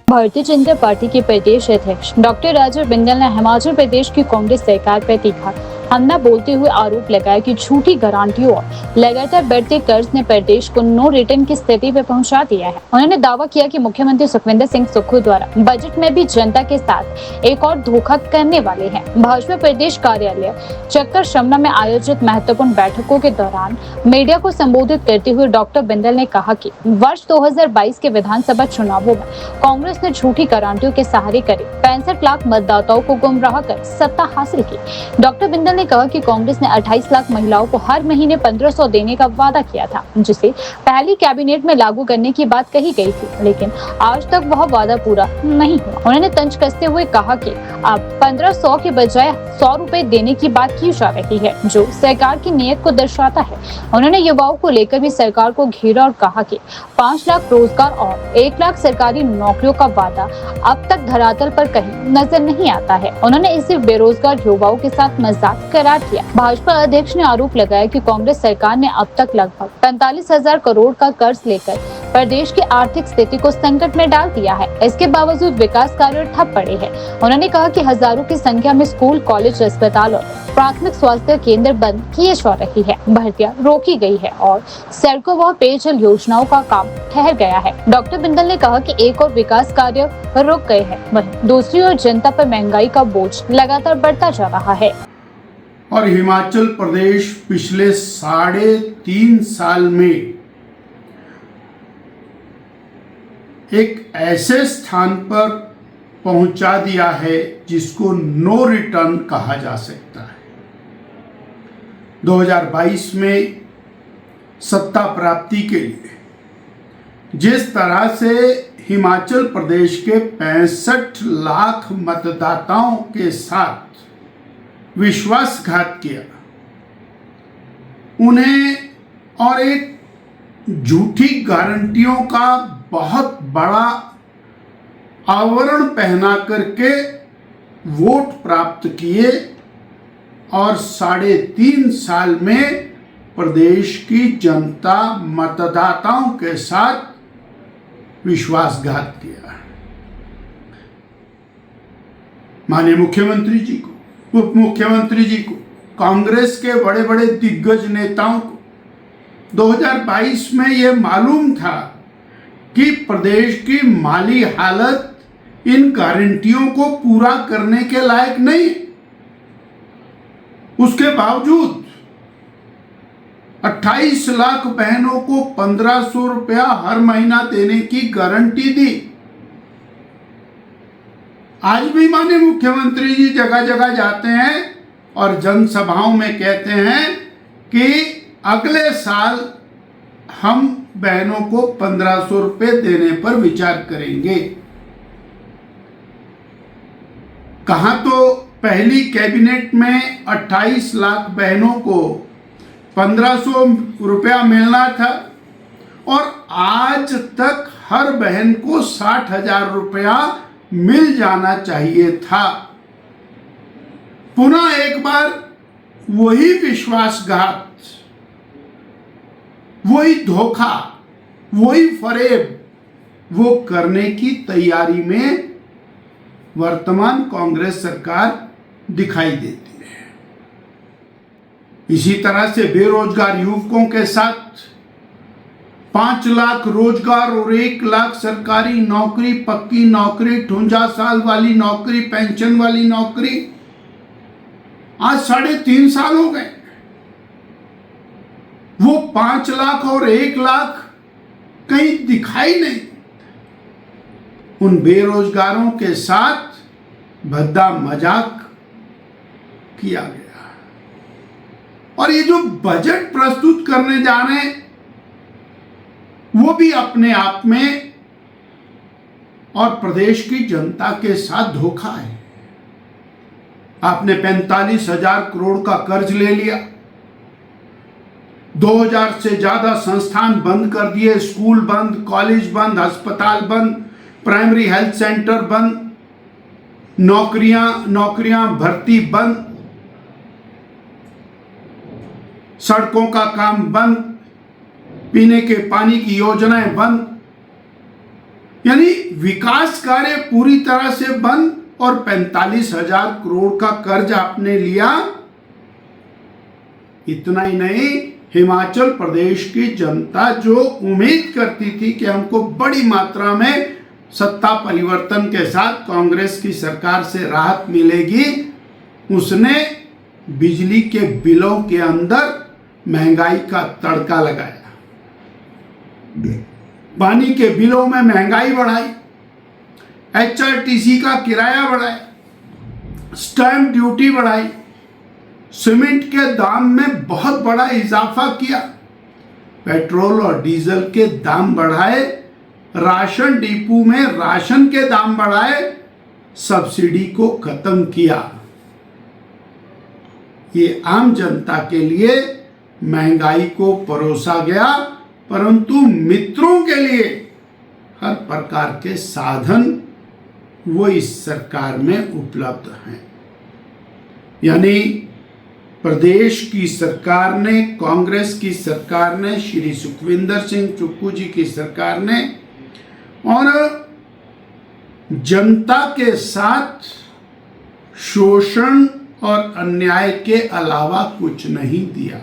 Bharatiya Janata party के प्रदेश अध्यक्ष doctor Rajiv Bindal ने हिमाचल प्रदेश की कांग्रेस सरकार पर तीखा हमला बोलते हुए आरोप लगाया कि झूठी गारंटियों और लगातार बढ़ते कर्ज ने प्रदेश को नो रिटर्न की स्थिति में पहुंचा दिया है। उन्होंने दावा किया कि मुख्यमंत्री सुखविंदर सिंह सुक्खू द्वारा बजट में भी जनता के साथ एक और धोखा करने वाले हैं। भाजपा प्रदेश कार्यालय चक्कर शमना में आयोजित महत्वपूर्ण बैठकों के दौरान मीडिया को संबोधित करते हुए डॉक्टर बिंदल ने कहा कि वर्ष 2022 के विधानसभा चुनावों में कांग्रेस ने झूठी गारंटियों के सहारे करीब 65 लाख मतदाताओं को गुमराह कर सत्ता हासिल की। डॉक्टर बिंदल ने कहा कि कांग्रेस ने 28 लाख महिलाओं को हर महीने 1500 देने का वादा किया था, जिसे पहली कैबिनेट में लागू करने की बात कही गई थी, लेकिन आज तक वह वादा पूरा नहीं हुआ। उन्होंने तंज कसते हुए कहा कि अब 1500 के बजाय 100 रुपए देने की बात की जा रही है, जो सरकार की नीयत को दर्शाता है। उन्होंने युवाओं को लेकर भी सरकार को घेरा और कहा कि 5 लाख रोजगार और 1 लाख सरकारी नौकरियों का वादा अब तक धरातल पर कहीं नजर नहीं आता है। उन्होंने इसे बेरोजगार युवाओं के साथ मजाक करार दिया। भाजपा अध्यक्ष ने आरोप लगाया कि कांग्रेस सरकार ने अब तक लगभग 45,000 करोड़ का कर्ज लेकर प्रदेश की आर्थिक स्थिति को संकट में डाल दिया है। इसके बावजूद विकास कार्य ठप पड़े हैं। उन्होंने कहा कि हजारों की संख्या में स्कूल, कॉलेज, अस्पताल और प्राथमिक स्वास्थ्य केंद्र बंद किए जा रही है, भर्तियां रोकी गई है और सड़कों व पेयजल योजनाओं का काम ठहर गया है। डॉक्टर बिंदल ने कहा कि एक और विकास कार्य रुक गए हैं, वहीं दूसरी ओर जनता पर महंगाई का बोझ लगातार बढ़ता जा रहा है। और हिमाचल प्रदेश पिछले 3.5 साल में एक ऐसे स्थान पर पहुंचा दिया है जिसको नो रिटर्न कहा जा सकता है। 2022 में सत्ता प्राप्ति के लिए जिस तरह से हिमाचल प्रदेश के 65 लाख मतदाताओं के साथ विश्वासघात किया, उन्हें और एक झूठी गारंटियों का बहुत बड़ा आवरण पहना करके वोट प्राप्त किए और 3.5 साल में प्रदेश की जनता मतदाताओं के साथ विश्वासघात किया। माननीय मुख्यमंत्री जी को, उप मुख्यमंत्री जी को, कांग्रेस के बड़े बड़े दिग्गज नेताओं को 2022 में यह मालूम था कि प्रदेश की माली हालत इन गारंटियों को पूरा करने के लायक नहीं। उसके बावजूद 28 लाख बहनों को 1500 रुपया हर महीना देने की गारंटी दी। आज भी माननीय मुख्यमंत्री जी जगह जगह जाते हैं और जनसभाओं में कहते हैं कि अगले साल हम बहनों को 1500 रुपये देने पर विचार करेंगे। कहा तो पहली कैबिनेट में 28 लाख बहनों को 1500 रुपया मिलना था और आज तक हर बहन को 60,000 रुपया मिल जाना चाहिए था। पुनः एक बार वही विश्वासघात, वही धोखा, वही फरेब वो करने की तैयारी में वर्तमान कांग्रेस सरकार दिखाई देती है। इसी तरह से बेरोजगार युवकों के साथ 5 लाख रोजगार और 1 लाख सरकारी नौकरी, पक्की नौकरी, 58 साल वाली नौकरी, पेंशन वाली नौकरी, आज 3.5 साल हो गए। वो 5 लाख और 1 लाख कहीं दिखाई नहीं। उन बेरोजगारों के साथ भद्दा मजाक किया गया। और ये जो बजट प्रस्तुत करने जा रहे हैं वो भी अपने आप में और प्रदेश की जनता के साथ धोखा है। आपने 45,000 करोड़ का कर्ज ले लिया, 2000 से ज्यादा संस्थान बंद कर दिए, स्कूल बंद, कॉलेज बंद, अस्पताल बंद, प्राइमरी हेल्थ सेंटर बंद, नौकरियां भर्ती बंद, सड़कों का काम बंद, पीने के पानी की योजनाएं बंद। यानी विकास कार्य पूरी तरह से बंद और 45,000 करोड़ का कर्ज आपने लिया। इतना ही नहीं, हिमाचल प्रदेश की जनता जो उम्मीद करती थी कि हमको बड़ी मात्रा में सत्ता परिवर्तन के साथ कांग्रेस की सरकार से राहत मिलेगी, उसने बिजली के बिलों के अंदर महंगाई का तड़का लगाया, पानी के बिलों में महंगाई बढ़ाई, HRTC का किराया बढ़ाया, स्टैंप ड्यूटी बढ़ाई, सीमेंट के दाम में बहुत बड़ा इजाफा किया, पेट्रोल और डीजल के दाम बढ़ाए, राशन डिपो में राशन के दाम बढ़ाए, सब्सिडी को खत्म किया। ये आम जनता के लिए महंगाई को परोसा गया, परंतु मित्रों के लिए हर प्रकार के साधन वो इस सरकार में उपलब्ध हैं। यानी प्रदेश की सरकार ने, कांग्रेस की सरकार ने, श्री सुखविंदर सिंह सुक्खू जी की सरकार ने और जनता के साथ शोषण और अन्याय के अलावा कुछ नहीं दिया।